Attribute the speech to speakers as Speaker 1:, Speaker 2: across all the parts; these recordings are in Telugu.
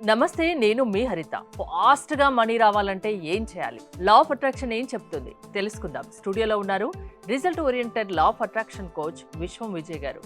Speaker 1: నమస్తే, నేను మీ హరిత. ఫాస్ట్‌గా మనీ రావాలంటే ఏం చేయాలి? లా ఆఫ్ అట్రాక్షన్ ఏం చెప్తుంది? తెలుసుకుందాం. స్టూడియోలో ఉన్నారు result oriented law of attraction coach విశ్వం విజయ్ గారు.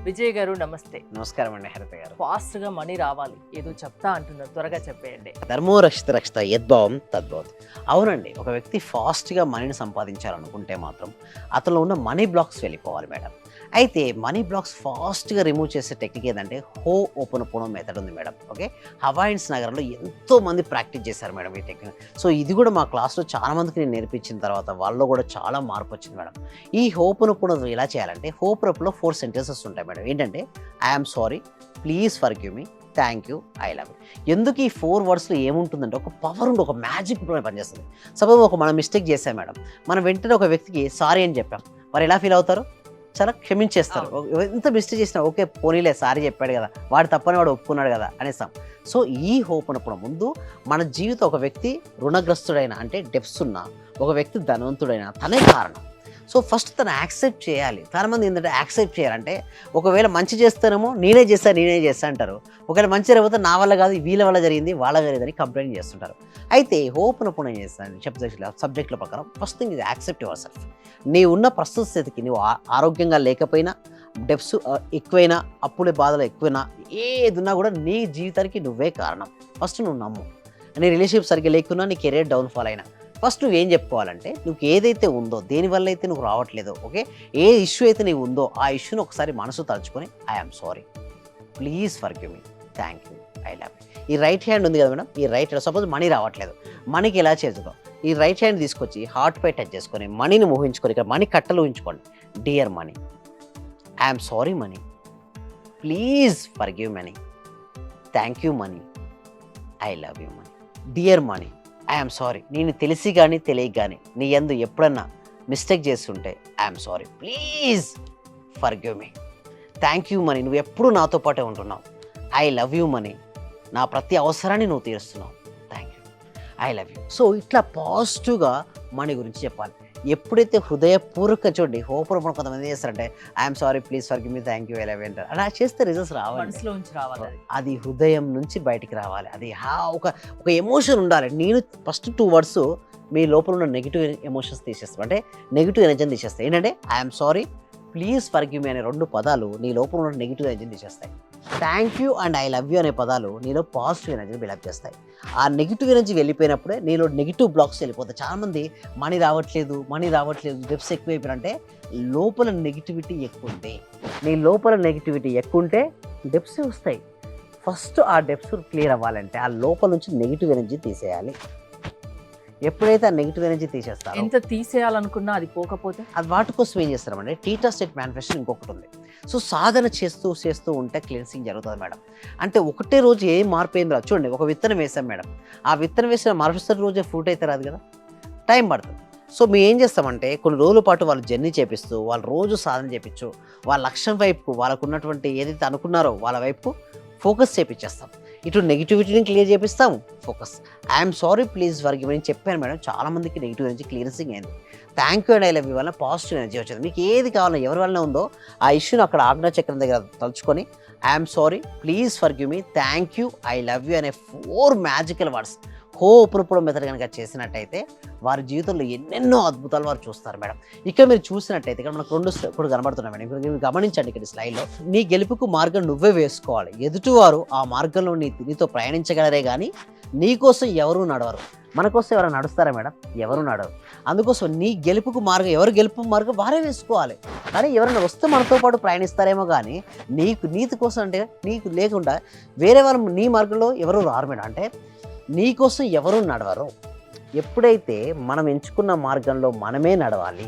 Speaker 1: విజయ్ గారు నమస్తే.
Speaker 2: నమస్కారం అండి హరిత గారు.
Speaker 1: ఫాస్ట్‌గా మనీ రావాలి, ఏదో చెప్తా అంటున్నారు, త్వరగా చెప్పేయండి.
Speaker 2: ధర్మో రక్షిత రక్షిత యద్భావం తద్భవతి. అవునండి, ఒక వ్యక్తి ఫాస్ట్గా మనీని సంపాదించాలనుకుంటే మాత్రం అతనిలో ఉన్న మనీ బ్లాక్స్ వెళ్ళిపోవాలి మేడం. అయితే మనీ బ్లాక్స్ ఫాస్ట్గా రిమూవ్ చేసే టెక్నిక్ ఏంటంటే హోపోనోపోనో మెథడ్ ఉంది మేడం. ఓకే, హవాయిన్స్ నగరంలో ఎంతో మంది ప్రాక్టీస్ చేశారు మేడం ఈ టెక్నిక్. సో ఇది కూడా మా క్లాస్లో చాలా మందికి నేను నేర్పించిన తర్వాత వాళ్ళలో కూడా చాలా మార్పు వచ్చింది మేడం. ఈ హోపోనోపోనో ఎలా చేయాలంటే, హోపోనోపోనోలో 4 సెంటెన్సెస్ ఉంటాయి మేడం. ఏంటంటే I'm sorry, please forgive me, thank you, I love you. ఎందుకు ఈ 4 వర్డ్స్లో ఏముంటుందంటే ఒక పవర్ ఉండి ఒక మ్యాజిక్ పనిచేస్తుంది. సపోజ్ మనం మిస్టేక్ చేసాం మేడం, మనం వెంటనే ఒక వ్యక్తికి సారీ అని చెప్పాం, వారు ఎలా ఫీల్ అవుతారు? చాలా క్షమించేస్తారు. ఎంత మిస్టేక్ చేసినా ఓకే పోనీలే సారీ చెప్పాడు కదా, వాడు తప్పని వాడు ఒప్పుకున్నాడు కదా అనేస్తాం. సో ఈ హోపోనోపోనో ముందు మన జీవితం ఒక వ్యక్తి రుణగ్రస్తుడైన అంటే డెప్స్ ఉన్న ఒక వ్యక్తి ధనవంతుడైన తనే కారణం. సో ఫస్ట్ తను యాక్సెప్ట్ చేయాలి. చాలా మంది ఏంటంటే యాక్సెప్ట్ చేయాలంటే ఒకవేళ మంచి చేస్తానేమో నేనే చేస్తా అంటారు. ఒకవేళ మంచి జరిగితే నా వల్ల కాదు, వీళ్ళ వల్ల జరిగింది, వాళ్ళ జరిగిందని కంప్లైంట్ చేస్తుంటారు. అయితే హోపోనోపోనో ఏం చేస్తాను సబ్జెక్టుల ప్రకారం ఫస్ట్ థింగ్ ఇది యాక్సెప్ట్ యువర్ సెల్ఫ్. నీ ఉన్న ప్రస్తుత స్థితికి నువ్వు ఆరోగ్యంగా లేకపోయినా, డెప్స్ ఎక్కువైనా, అప్పుల బాధలు ఎక్కువైనా, ఏదున్నా కూడా నీ జీవితానికి నువ్వే కారణం. ఫస్ట్ నువ్వు నమ్ము. నీ రిలేషన్షిప్ సరిగ్గా లేకున్నా, నీ కెరీర్ డౌన్ఫాల్ అయినా ఫస్ట్ నువ్వేం చెప్పుకోవాలంటే, నువ్వు ఏదైతే ఉందో, దేనివల్ల అయితే నువ్వు రావట్లేదో, ఓకే, ఏ ఇష్యూ అయితే నీవు ఉందో ఆ ఇష్యూని ఒకసారి మనసు తలుచుకొని I'm sorry, please forgive me, thank you, I love you. ఈ రైట్ హ్యాండ్ ఉంది కదా మేడం, ఈ రైట్ హ్యాండ్ సపోజ్ మనీ రావట్లేదు, మనీకి ఎలా చేద్దాం, ఈ రైట్ హ్యాండ్ తీసుకొచ్చి హార్ట్ పై టచ్ చేసుకొని మనీని ఊహించుకొని ఇక్కడ మనీ కట్టలు ఊహించుకోండి. Dear money, I'm sorry money, please forgive money, thank you money, I love you money. Dear money, I'm sorry, నేను తెలిసి కానీ తెలియక కానీ నీ యందు ఎప్పుడన్నా మిస్టేక్ చేస్తుంటే I'm sorry, please forgive me, thank you money, నువ్వు ఎప్పుడు నాతో పాటే ఉంటున్నావు, ఐ లవ్ యూ మనీ, నా ప్రతి అవసరాన్ని నువ్వు తీరుస్తున్నావు, thank you, I love you. So ఇట్లా పాజిటివ్గా మనీ గురించి చెప్పాలి. ఎప్పుడైతే హృదయపూర్వక చూడండి హోపోనోపోనో కొంతమంది చేస్తారంటే I'm sorry, please forgive me, thank you, I love you అంటారు. అలా చేస్తే రిజల్ట్స్ రావాలి,
Speaker 1: మనసులో నుంచి రావాలి.
Speaker 2: అది హృదయం నుంచి బయటికి రావాలి. అది ఒక ఎమోషన్ ఉండాలి. నేను ఫస్ట్ 2 వర్డ్స్ మీ లోపల ఉన్న నెగిటివ్ ఎమోషన్స్ తీసేస్తాం, అంటే నెగిటివ్ ఎనర్జీని తీసేస్తాయి. ఏంటంటే I'm sorry, please forgive me అనే 2 పదాలు నీ లోపల ఉన్న నెగిటివ్ ఎనర్జీని తీసేస్తాయి. Thank you and I love you అనే పదాలు నీలో పాజిటివ్ ఎనర్జీని బిల్డప్ చేస్తాయి. ఆ నెగిటివ్ ఎనర్జీ వెళ్ళిపోయినప్పుడే నీలో నెగిటివ్ బ్లాక్స్ వెళ్ళిపోతాయి. చాలామంది మనీ రావట్లేదు డెప్స్ ఎక్కువైపోయినంటే లోపల నెగిటివిటీ ఎక్కువ ఉంది. నీ లోపల నెగిటివిటీ ఎక్కువ ఉంటే డెప్స్ వస్తాయి. ఫస్ట్ ఆ డెప్స్ క్లియర్ అవ్వాలంటే ఆ లోపల నుంచి నెగిటివ్ ఎనర్జీ తీసేయాలి. ఎప్పుడైతే ఆ నెగిటివ్ ఎనర్జీ తీసేస్తారో,
Speaker 1: ఎంత తీసేయాలనుకున్నా అది పోకపోతే
Speaker 2: అది వాటి కోసం ఏం చేస్తారంటే టీటా స్టేట్ మేనిఫెస్టేషన్ ఇంకొకటి ఉంది. సో సాధన చేస్తూ ఉంటే క్లెన్సింగ్ జరుగుతుంది మేడం. అంటే ఒకటే రోజు ఏ మార్పు ఏం రాదు. చూడండి, ఒక విత్తనం వేసాం మేడం, ఆ విత్తనం వేసిన మరుసటి రోజే ఫ్రూట్ అయితే రాదు కదా, టైం పడుతుంది. సో మేము ఏం చేస్తామంటే కొన్ని రోజుల పాటు వాళ్ళు జర్నీ చేపిస్తూ, వాళ్ళు రోజు సాధన చేపించు, వాళ్ళ లక్ష్యం వైపు, వాళ్ళకు ఉన్నటువంటి ఏదైతే అనుకున్నారో వాళ్ళ వైపు ఫోకస్ చేపించేస్తాం. ఇటు నెగిటివిటీని క్లియర్ చేపిస్తాము, focus. I'm sorry, please forgive me అని చెప్పాను మేడం. చాలామందికి నెగిటివ్ ఎనర్జీ క్లియరెన్సింగ్ అయింది. Thank you and I love you వల్ల పాజిటివ్ ఎనర్జీ వచ్చింది. మీకు ఏది కావాలో, ఎవరి వల్ల ఉందో ఆ ఇష్యూని అక్కడ ఆజ్ఞా చక్రం దగ్గర తలుచుకొని I'm sorry, please forgive me, thank you, I love you అనే 4 మ్యాజికల్ వర్డ్స్ హోపోనోపోనో మెథడ్ కనుక చేసినట్టయితే వారి జీవితంలో ఎన్నెన్నో అద్భుతాలు వారు చూస్తారు మేడం. ఇక్కడ మీరు చూసినట్టయితే ఇక్కడ మనకు 2 ఇప్పుడు కనబడుతున్నాయి మేడం. ఇప్పుడు మీరు గమనించండి, ఇక్కడ స్లైడ్లో నీ గెలుపుకు మార్గం నువ్వే వేసుకోవాలి. ఎదుటివారు ఆ మార్గంలో నీతో ప్రయాణించగలరే కానీ నీకోసం ఎవరూ నడవరు. మన కోసం ఎవరైనా నడుస్తారా మేడం? ఎవరు నడవరు. అందుకోసం నీ గెలుపుకు మార్గం, ఎవరు గెలుపు మార్గం వారే వేసుకోవాలి. కానీ ఎవరైనా వస్తే మనతో పాటు ప్రయాణిస్తారేమో కానీ నీతి కోసం అంటే నీకు లేకుండా వేరే వారు నీ మార్గంలో ఎవరు రారు మేడం. అంటే నీకోసం ఎవరూ నడవరు. ఎప్పుడైతే మనం ఎంచుకున్న మార్గంలో మనమే నడవాలి,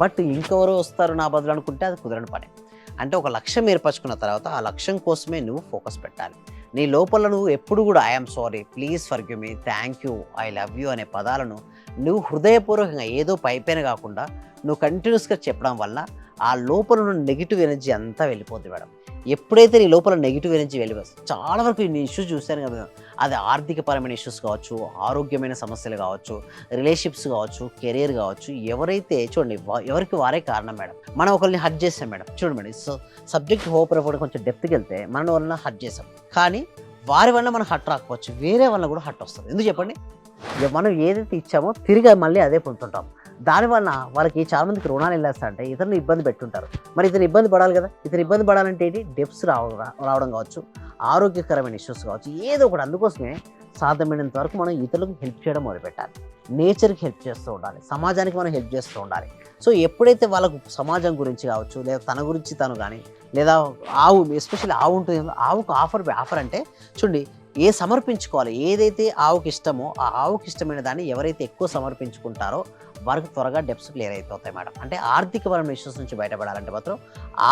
Speaker 2: బట్ ఇంకెవరో వస్తారు నా బదులు అనుకుంటే అది కుదరని పని. అంటే ఒక లక్ష్యం ఏర్పరచుకున్న తర్వాత ఆ లక్ష్యం కోసమే నువ్వు ఫోకస్ పెట్టాలి. నీ లోపల నువ్వు ఎప్పుడు కూడా I'm sorry, please forgive me, thank you, I love you అనే పదాలను నువ్వు హృదయపూర్వకంగా ఏదో పైపైన కాకుండా నువ్వు కంటిన్యూస్గా చెప్పడం వల్ల ఆ లోపల ఉన్న నెగిటివ్ ఎనర్జీ అంతా వెళ్ళిపోతుంది మేడం. ఎప్పుడైతే నీ లోపల నెగిటివ్ ఎనర్జీ వెళ్ళి చాలా వరకు ఇన్ని ఇష్యూస్ చూశాను కదా, అది ఆర్థికపరమైన ఇష్యూస్ కావచ్చు, ఆరోగ్యమైన సమస్యలు కావచ్చు, రిలేషన్షిప్స్ కావచ్చు, కెరీర్ కావచ్చు, ఎవరైతే చూడండి ఎవరికి వారే కారణం మేడం. మనం ఒకరిని హర్ట్ చేస్తాం మేడం. చూడండి మేడం, సబ్జెక్ట్ హోప్ రిపోర్ట్ కొంచెం డెప్త్కి వెళ్తే మన వలన హర్ట్ చేసాం, కానీ వారి వల్ల మనకు హర్ట్ రాకపోవచ్చు, వేరే వల్ల కూడా హర్ట్ వస్తుంది. ఎందుకు చెప్పండి? మనం ఏదైతే ఇచ్చామో తిరిగి మళ్ళీ అదే పొందుతుంటాం. దానివల్ల వాళ్ళకి చాలామందికి రుణాలు వెళ్ళేస్తారంటే ఇతరులు ఇబ్బంది పెట్టుంటారు. మరి ఇతను ఇబ్బంది పడాలి కదా, ఇతను ఇబ్బంది పడాలంటే ఏంటి? డెప్స్ రావడం కావచ్చు, ఆరోగ్యకరమైన ఇష్యూస్ కావచ్చు, ఏదో ఒకటి. అందుకోసమే సాధ్యమైనంత వరకు మనం ఇతరులకు హెల్ప్ చేయడం మొదలుపెట్టాలి. నేచర్కి హెల్ప్ చేస్తూ ఉండాలి, సమాజానికి మనం హెల్ప్ చేస్తూ ఉండాలి. సో ఎప్పుడైతే వాళ్ళకు సమాజం గురించి కావచ్చు, లేదా తన గురించి తను కానీ, లేదా ఆవు, ఎస్పెషల్లీ ఆవు ఉంటుంది, ఆవుకు ఆఫర్ అంటే చూడండి, సమర్పించుకోవాలి. ఏదైతే ఆవుకి ఇష్టమో ఆ ఆవుకి ఇష్టమైన దాన్ని ఎవరైతే ఎక్కువ సమర్పించుకుంటారో వారికి త్వరగా డెప్స్ క్లియర్ అయిపోతాయి మేడం. అంటే ఆర్థికపరమైన ఇష్యూస్ నుంచి బయటపడాలంటే మాత్రం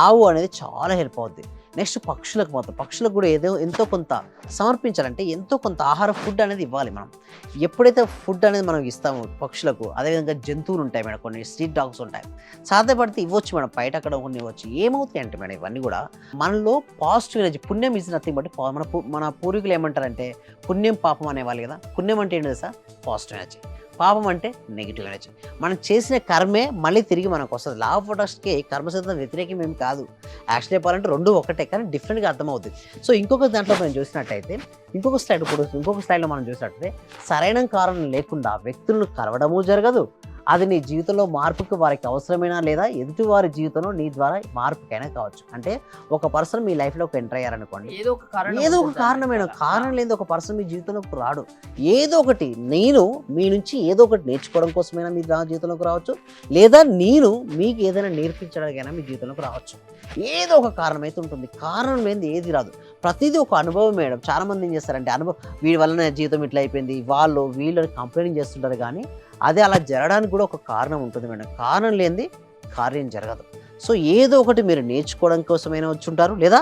Speaker 2: ఆవు అనేది చాలా హెల్ప్ అవుద్ది. నెక్స్ట్ పక్షులకు కూడా ఎంతో కొంత సమర్పించాలంటే ఎంతో కొంత ఆహార ఫుడ్ అనేది ఇవ్వాలి మనం. ఎప్పుడైతే ఫుడ్ అనేది మనం ఇస్తామో పక్షులకు, అదేవిధంగా జంతువులు ఉంటాయి మేడం, కొన్ని స్ట్రీట్ డాగ్స్ ఉంటాయి, సాధ్యపడితే ఇవ్వచ్చు మేడం, బయట అక్కడ కొన్ని ఇవ్వచ్చు. ఏమవుతాయి అంటే మేడం ఇవన్నీ కూడా మనలో పాజిటివ్ ఎనర్జీ, పుణ్యం ఈజ్ నథింగ్ బట్ మన పూర్వీకులు ఏమంటారంటే పుణ్యం పాపం అనేవాళ్ళు కదా. పుణ్యం అంటే ఏంటి సార్? Positive energy. పాపం అంటే నెగిటివ్ ఎనర్జీ. మనం చేసిన కర్మే మళ్ళీ తిరిగి మనకు వస్తుంది. లా ఆఫ్ అట్రాక్షన్కి కర్మ సిద్ధాంతం వ్యతిరేకం ఏం కాదు. యాక్చువల్లీ చెప్పాలంటే రెండు ఒకటే, కానీ డిఫరెంట్గా అర్థమవుతుంది. సో ఇంకొక దాంట్లో మనం చూసినట్టయితే, ఇంకొక స్లైడ్లో మనం చూసినట్టయితే, సరైన కారణం లేకుండా వ్యక్తులను కలవడము జరగదు. అది నీ జీవితంలో మార్పుకి వారికి అవసరమైనా, లేదా ఎదుటి వారి జీవితంలో నీ ద్వారా మార్పుకైనా కావచ్చు. అంటే ఒక పర్సన్ మీ లైఫ్లోకి ఎంటర్ అయ్యారనుకోండి, ఏదో ఒక కారణమైన కారణం లేదు ఒక పర్సన్ మీ జీవితంలోకి రాడు. ఏదో ఒకటి, నేను మీ నుంచి ఏదో ఒకటి నేర్చుకోవడం కోసమైనా మీ జీవితంలోకి రావచ్చు, లేదా నేను మీకు ఏదైనా నేర్పించడానికైనా మీ జీవితంలోకి రావచ్చు. ఏదో ఒక కారణం అయితే ఉంటుంది. కారణం లేనిది ఏది రాదు. ప్రతిదీ ఒక అనుభవం మేడం. చాలా మంది ఏం చేస్తారంటే వీడి వల్ల నా జీవితం ఇట్లా అయిపోయింది, వీళ్ళు కంప్లైంట్ చేస్తుంటారు, కానీ అది అలా జరగడానికి కూడా ఒక కారణం ఉంటుంది మేడం. కారణం లేనిది కార్యం జరగదు. సో ఏదో ఒకటి మీరు నేర్చుకోవడం కోసమైనా వచ్చుంటారు, లేదా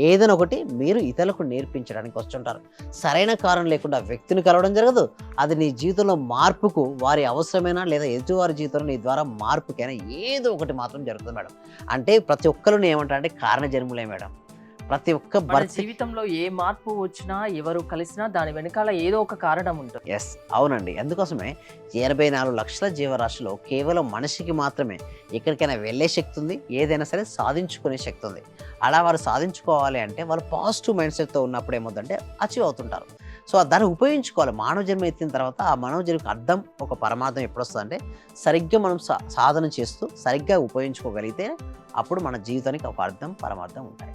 Speaker 2: ఏదైనా ఒకటి మీరు ఇతరులకు నేర్పించడానికి వచ్చుంటారు. సరైన కారణం లేకుండా వ్యక్తిని కలవడం జరగదు. అది నీ జీవితంలో మార్పుకు వారి అవసరమైనా, లేదా ఎదుటివారి జీవితంలో నీ ద్వారా మార్పుకైనా ఏదో ఒకటి మాత్రం జరుగుతుంది మేడం. అంటే ప్రతి ఒక్కరిని ఏమంటారంటే కారణ జన్ములే మేడం. ప్రతి ఒక్క
Speaker 1: జీవితంలో ఏ మార్పు వచ్చినా, ఎవరు కలిసినా దాని వెనకాల ఏదో ఒక కారణం ఉంటుంది.
Speaker 2: ఎస్, అవునండి. అందుకోసమే 84 లక్షల జీవరాశిలో కేవలం మనిషికి మాత్రమే ఎక్కడికైనా వెళ్ళే శక్తి ఉంది, ఏదైనా సరే సాధించుకునే శక్తి ఉంది. అలా వారు సాధించుకోవాలి అంటే వాళ్ళు పాజిటివ్ మైండ్ సెట్తో ఉన్నప్పుడు ఏమవుతుందంటే అచీవ్ అవుతుంటారు. సో దాన్ని ఉపయోగించుకోవాలి. మానవ జన్మ ఎత్తిన తర్వాత ఆ మానవ జన్మకి అర్థం, ఒక పరమార్థం ఎప్పుడు వస్తుందంటే సరిగ్గా మనం సాధన చేస్తూ సరిగ్గా ఉపయోగించుకోగలిగితే అప్పుడు మన జీవితానికి ఒక అర్థం, పరమార్థం ఉంటాయి.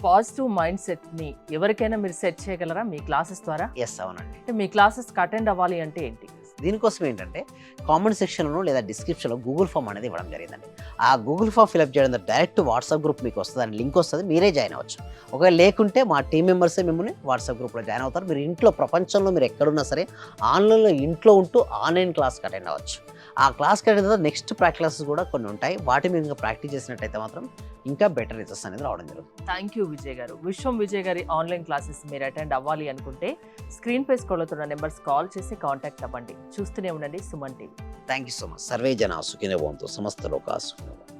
Speaker 1: పాజిటివ్ మైండ్ సెట్ని ఎవరికైనా మీరు సెట్ చేయగలరా మీ క్లాసెస్ ద్వారా?
Speaker 2: ఎస్, అవునండి.
Speaker 1: అంటే మీ క్లాసెస్కి అటెండ్ అవ్వాలి అంటే ఏంటి?
Speaker 2: దీనికోసం ఏంటంటే కామెంట్ సెక్షన్లో లేదా డిస్క్రిప్షన్లో గూగుల్ ఫామ్ అనేది ఇవ్వడం జరిగిందండి. ఆ గూగుల్ ఫామ్ ఫిల్అప్ చేయడం ద్వారా డైరెక్ట్ వాట్సాప్ గ్రూప్ మీకు వస్తుంది, అని లింక్ వస్తుంది, మీరే జాయిన్ అవ్వచ్చు. ఒకవేళ లేకుంటే మా టీం మెంబర్సే మిమ్మల్ని వాట్సాప్ గ్రూప్లో జాయిన్ అవుతారు. మీరు ఇంట్లో, ప్రపంచంలో మీరు ఎక్కడున్నా సరే ఆన్లైన్లో ఇంట్లో ఉంటూ ఆన్లైన్ క్లాస్కి అటెండ్ అవ్వచ్చు. ఆ క్లాస్కి అటెండ్ తర్వాత నెక్స్ట్ ప్రాక్టీసెస్ కూడా కొన్ని ఉంటాయి. వాటి మీద ఇంకా ప్రాక్టీస్ చేసినట్టయితే మాత్రం ఇంకా బెటర్ రిజల్ట్స్ అనేది రావడం జరుగుతుంది.
Speaker 1: థ్యాంక్ యూ విజయ్ గారు. విశ్వం విజయ్ గారి ఆన్లైన్ క్లాసెస్ మీరు అటెండ్ అవ్వాలి అనుకుంటే స్క్రీన్ పై స్క్రోల్ అవుతున్న నెంబర్స్ కాల్ చేసి కాంటాక్ట్ అవ్వండి. చూస్తూనే ఉండండి Suman TV.
Speaker 2: Thank you so much. Survey జనా సుఖినో భవంతు, సమస్త లోకా సుఖినో భవంతు.